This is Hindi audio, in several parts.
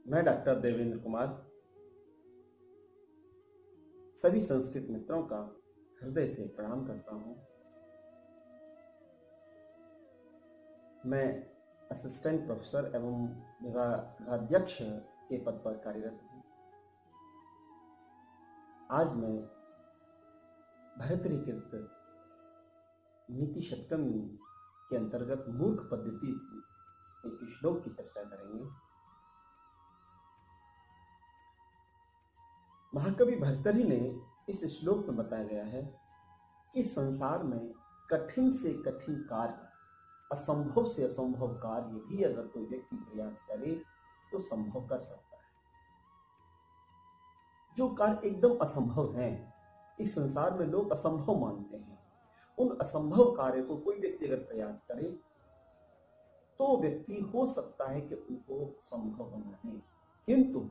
मैं डॉक्टर देवेंद्र कुमार सभी संस्कृत मित्रों का हृदय से प्रणाम करता हूं। मैं असिस्टेंट प्रोफेसर एवं विभागाध्यक्ष के पद पर कार्यरत हूं। आज मैं भर्तृकृत नीति शतकम के अंतर्गत मूर्ख पद्धति से एक श्लोक की चर्चा करेंगे। महाकवि भर्तृहरि ने इस श्लोक में बताया गया है कि संसार में कठिन से कठिन कार्य, असंभव से असंभव कार्य भी अगर कोई व्यक्ति प्रयास करे तो संभव कर सकता है। जो कार्य एकदम असंभव है, इस संसार में लोग असंभव मानते हैं, उन असंभव कार्य को कोई व्यक्ति अगर प्रयास करे तो व्यक्ति हो सकता है कि उनको संभव बना है। किंतु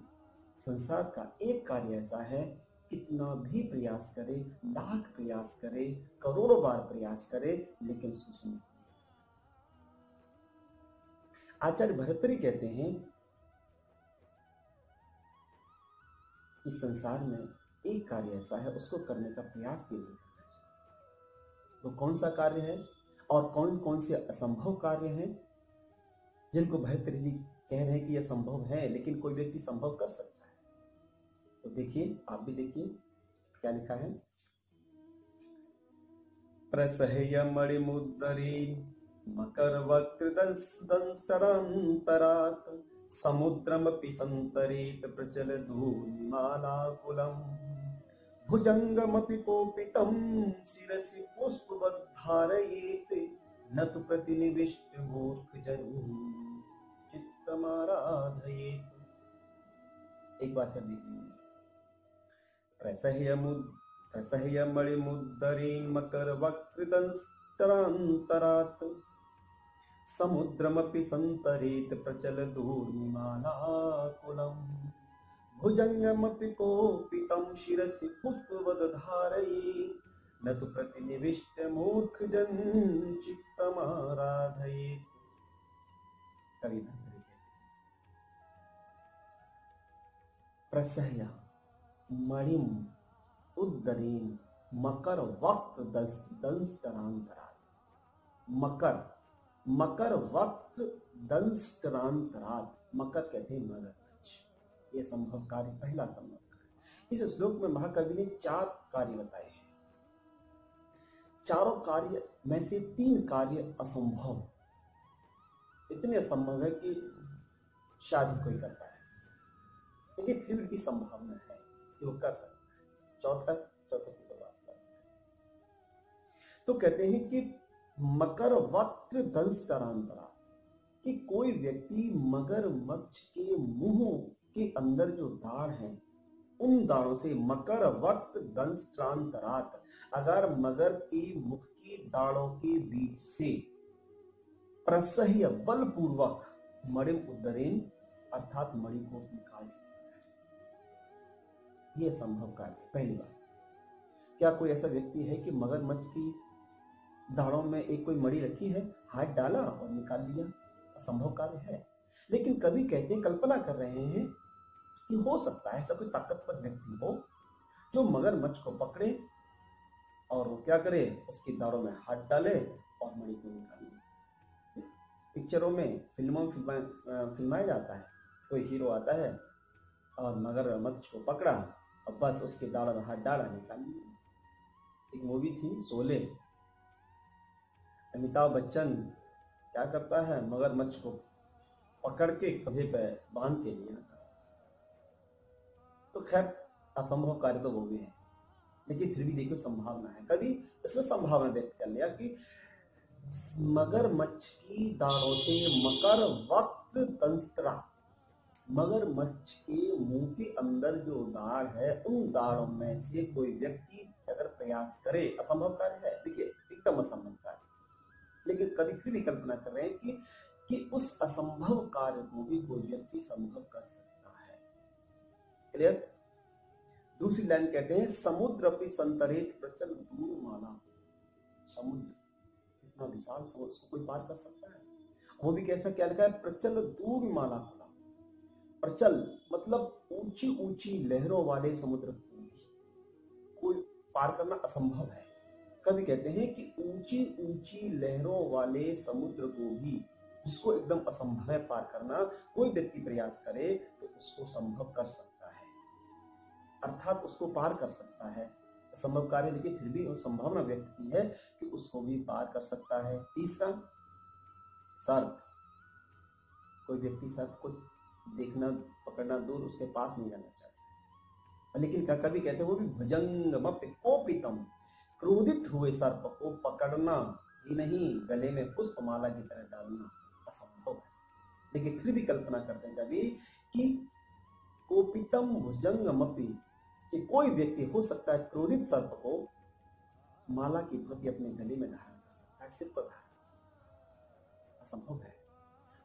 संसार का एक कार्य ऐसा है, कितना भी प्रयास करे, लाख प्रयास करे, करोड़ों बार प्रयास करे, लेकिन सुसंभव। आचार्य भर्तृहरि कहते हैं कि संसार में एक कार्य ऐसा है, उसको करने का प्रयास भी नहीं करना चाहिए। वो कौन सा कार्य है और कौन कौन से असंभव कार्य हैं जिनको भर्तृहरि जी कह रहे हैं कि यह संभव है, लेकिन कोई व्यक्ति संभव कर सकता है। तो देखिए, आप भी देखिए क्या लिखा है। प्रसह्य मणिमुद्दरी मकर वक्त्रदंष्टरान्तरात् समुद्रमपि सन्तरेत प्रचल धूलिमालाकुलम् भुजङ्गमपि कोपितं शिरसि पुष्पवद्धारयेत् न तु प्रतिनिविष्ट मूर्खजनं चित्तमाराधयेत्। एक बार कर दीजिए। प्रसह्य मणिमुद्दरीन् मकरवक्त्रदंष्टरान्तरात् समुद्रमपि सन्तरेत प्रचलदूर्मिमालाकुलम् भुजङ्गमपि कोपितं शिरसि पुष्पवद्धारयेत् न तु प्रतिनिविष्ट मूर्खजन् चित्तमाराधयेत्। प्रसह्य मणिम उद्दरीन मकर वक्त दंष्टरान्तरात्। मकर वक्त दंष्टरान्तरात्। मकर कहते हैं मगरमच्छ। ये संभव कार्य, पहला संभव कार्य। इस श्लोक में महाकवि ने 4 कार्य बताए हैं। चारों कार्य में से 3 कार्य असंभव, इतने असंभव है कि शादी कोई करता है, लेकिन फिर भी संभावना है कि वो कर सकता है। चौथा की तो बात करते हैं। तो कहते हैं कि मकर वक्त्र दंष्टरान्तरात्, कि कोई व्यक्ति मगरमच्छ के मुंह के अंदर जो दाढ़ है, उन दाढ़ों से, मकर वक्त्र दंष्टरान्तरात्, अगर मगर की मुख की दाढ़ों के बीच से प्रसह्य बलपूर्वक मणिम उद्दरेन अर्थात मणि को निकाल सकता है। यह संभव कार्य। पहली बात, क्या कोई ऐसा व्यक्ति है कि मगरमच्छ की दाढ़ों में एक कोई मणि रखी है, हाथ डाला और निकाल लिया? असंभव कार्य है। लेकिन कभी कहते हैं, कल्पना कर रहे हैं कि हो सकता है ऐसा कोई ताकतवर व्यक्ति हो जो मगरमच्छ को पकड़े और वो क्या करे, उसकी दाढ़ों में हाथ डाले और मणि को निकाले। पिक्चरों में, फिल्मों में फिल्माया जाता है, कोई हीरो आता है और मगरमच्छ को पकड़ा और बस उसके दाढ़ों में हाथ डाला, निकाल लिया। एक मूवी थी शोले, अमिताभ बच्चन क्या करता है, मगरमच्छ को पकड़ के कंधे पे बांध के लिया। तो खैर असंभव कार्य तो वो भी है, लेकिन फिर भी देखो संभावना है। कभी इसमें संभावना व्यक्त कर लिया कि मगरमच्छ की दाढ़ों से मकर वक्त दंष्टरात्, मगरमच्छ के मुंह के अंदर जो दाढ़ है, उन दाढ़ों में से कोई व्यक्ति अगर प्रयास करे, असंभव कार्य है, देखिए एकदम असंभव कार्य, लेकिन कभी फिर भी कल्पना कर रहे हैं कि उस असंभव कार्य को भी कोई व्यक्ति संभव कर सकता है। क्लियर? दूसरी लाइन कहते हैं, समुद्र अपि संतरेत प्रचल दूरमाला। समुद्र इतना विशाल समुद्र, उसको कोई पार कर सकता है? वो भी कैसा, क्या लिखा है, प्रचल दूरमाला खुला। प्रचल मतलब ऊंची ऊंची लहरों वाले समुद्र को पार करना असंभव है। कवि कहते हैं कि ऊंची ऊंची लहरों वाले समुद्र को भी, जिसको एकदम असंभव है पार करना, कोई व्यक्ति प्रयास करे तो उसको संभव कर सकता है, अर्थात उसको पार कर सकता है। असंभव कार्य लेकिन फिर भी वो संभावना व्यक्त की है कि उसको भी पार कर सकता है। तीसरा, सर्प। कोई व्यक्ति सर्प को देखना, पकड़ना दूर, उसके पास नहीं जाना चाहता, लेकिन कवि कहते हैं वो भी भुजंगमपि कोपितम, क्रोधित हुए सर्प को पकड़ना ही नहीं, गले में पुष्पमाला की तरह डालना असंभव है। लेकिन फिर भी कल्पना करते हैं कवि कि कोपितम भुजंगमपि, कि कोई व्यक्ति हो सकता है क्रोधित सर्प को माला की भांति अपने गले में धारण कर सकता है, सिर पर धारण कर सकता है। असंभव है।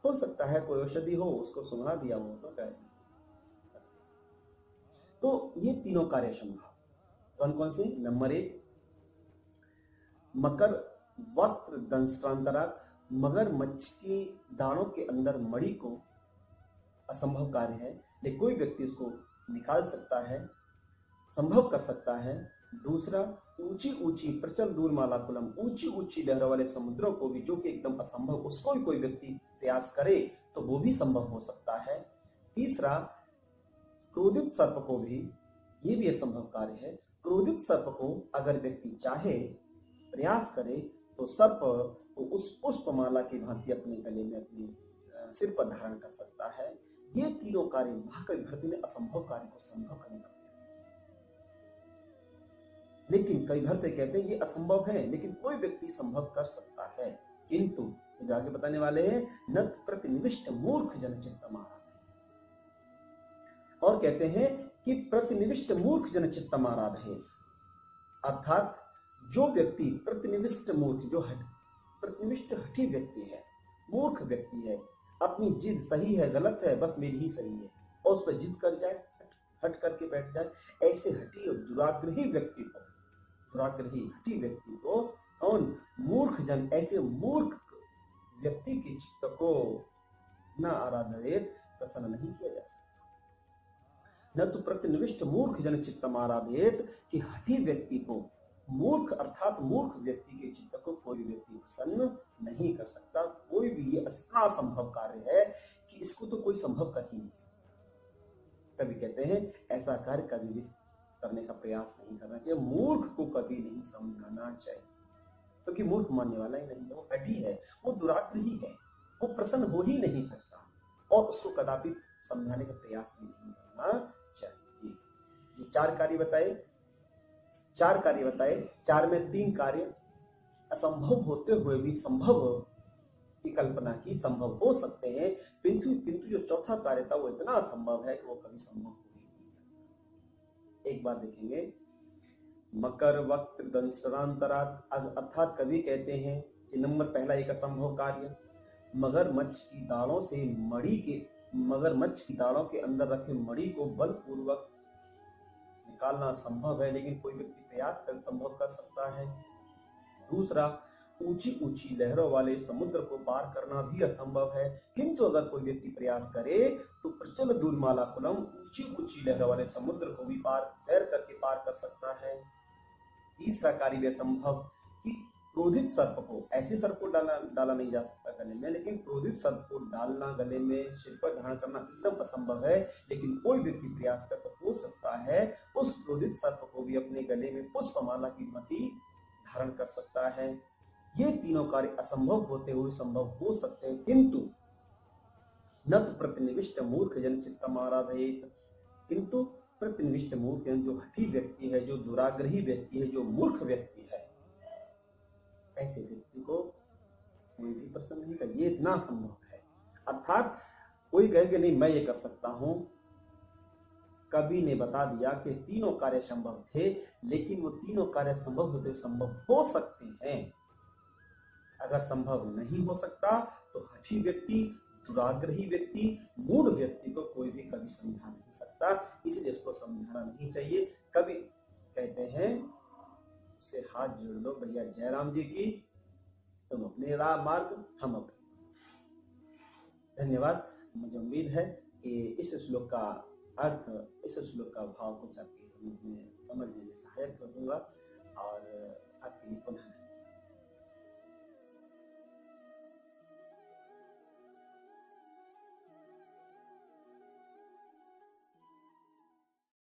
हो सकता है कोई औषधि हो, उसको सुंघा दिया हो तो कह, तो ये तीनों कार्य संभव। कौन कौन से? नंबर 1, मकर वक्र दंष्ट्रांतरात्, मगरमच्छ की दाढ़ों के अंदर मणि को असंभव कार्य है, लेकिन कोई व्यक्ति उसको निकाल सकता है, संभव कर सकता है। दूसरा, ऊंची ऊंची प्रचल दूरमालाकुलम, ऊंची ऊंची लहरों वाले समुद्रों को भी, जो कि एकदम असंभव, उसको भी कोई व्यक्ति प्रयास करे तो वो भी संभव हो सकता है। तीसरा, क्रोधित सर्प को भी, ये भी असंभव कार्य है। क्रोधित सर्प को अगर व्यक्ति चाहे, प्रयास करे, तो सर्प को उस पुष्पमाला की भांति अपने गले में, अपने सिर पर धारण कर सकता है। ये तीनों कार्य महाकवि भरत ने असंभव कार्य को संभव करने का प्रयास किया। लेकिन कवि भरत कहते हैं ये असंभव है, लेकिन कोई व्यक्ति संभव कर सकता है। किंतु जो आगे बताने वाले हैं, न प्रतिनिविष्ट मूर्ख जन चित्तमाराधे, और कहते हैं कि प्रतिनिविष्ट मूर्ख जन चित्तमाराधे, अर्थात जो व्यक्ति प्रतिनिविष्ट मूर्ख, जो प्रतिनिविष्ट हठी व्यक्ति है, मूर्ख व्यक्ति है, अपनी जिद सही है गलत है, बस मेरी ही सही है, और उस पर जिद कर जाए, हट करके बैठ जाए, ऐसे हठी और दुराग्रही व्यक्ति को, दुराग्रही हठी व्यक्ति को, कौन? मूर्ख जन, ऐसे मूर्ख व्यक्ति के चित्त को न आराधयेत, प्रसन्न नहीं किया जा सकता। न तो प्रतिनिविष्ट मूर्ख जन चित्तम आराधयेत, कि हठी व्यक्ति को, मूर्ख अर्थात मूर्ख व्यक्ति के चित्त को कोई व्यक्ति प्रसन्न नहीं कर सकता। कोई भी ये इतना असंभव कार्य है कि इसको तो कोई संभव कर ही नहीं सकता। कभी कहते हैं ऐसा कार्य कभी भी करने का प्रयास नहीं करना चाहिए, मूर्ख को कभी नहीं समझाना चाहिए, क्योंकि मूर्ख मानने वाला ही नहीं है, वो हठी है, वो दुराग्रही है, वो प्रसन्न हो ही नहीं सकता, और उसको कदापि समझाने का प्रयास भी नहीं करना चाहिए। ये चार कार्य बताए, चार में 3 कार्य असंभव होते हुए भी संभव की कल्पना की, संभव हो सकते हैं, किंतु जो चौथा कार्य था वो इतना असंभव है कि वो कभी संभव हो ही नहीं सकता। एक बार देखेंगे, मकर वक्र दंष्ट्रांतरात्, अर्थात कवि कहते हैं कि नंबर पहला एक असंभव कार्य, मगरमच्छ की दाढ़ों के अंदर रखे मणि को बलपूर्वक निकालना संभव है, लेकिन कोई व्यक्ति प्रयास कर संभव कर सकता है। दूसरा, ऊंची ऊंची लहरों वाले समुद्र को पार करना भी असंभव है, किंतु अगर कोई व्यक्ति प्रयास करे तो प्रचल दूरमालाकुलम, ऊंची ऊंची लहरों वाले समुद्र को भी तैर करके पार कर सकता है। तीसरा कार्य असंभव कि क्रोधित सर्प को, ऐसे सर्प को डाला नहीं जा सकता गले में, लेकिन क्रोधित सर्प को डालना गले में, सिर पर धारण करना एकदम असंभव है, लेकिन कोई व्यक्ति प्रयास कर तो हो सकता है, उस क्रोधित सर्प को भी अपने गले में पुष्पमाला की भांति धारण कर सकता है। ये तीनों कार्य असंभव होते हुए संभव हो सकते हैं, किंतु न तो प्रतिनिविष्ट मूर्ख जन चित्तम आराधयेत, किंतु प्रतिनिविष्ट मूर्ख जन, जो हठी व्यक्ति है, जो दुराग्रही व्यक्ति है, जो मूर्ख व्यक्ति है, ऐसे व्यक्ति को कोई भी प्रसन्न नहीं कर, ये इतना संभव है। अर्थात कोई कहे कि नहीं मैं ये कर सकता हूं, कवि ने बता दिया कि तीनों कार्य संभव थे, लेकिन वो तीनों कार्य संभव होते संभव हो सकते हैं। अगर संभव नहीं हो सकता तो हठी व्यक्ति, दुराग्रही व्यक्ति, मूढ़ व्यक्ति को कोई भी कभी समझा नहीं सकता, इसलिए उसको समझाना नहीं चाहिए। कभी कहते हैं से हाथ जोड़ लो भैया जयराम जी की, तुम अपने राह मार्ग, हम अपने। धन्यवाद। मुझे उम्मीद है कि इस श्लोक का अर्थ, इस श्लोक का भाव कुछ आपकी समझने में सहायक होगा। और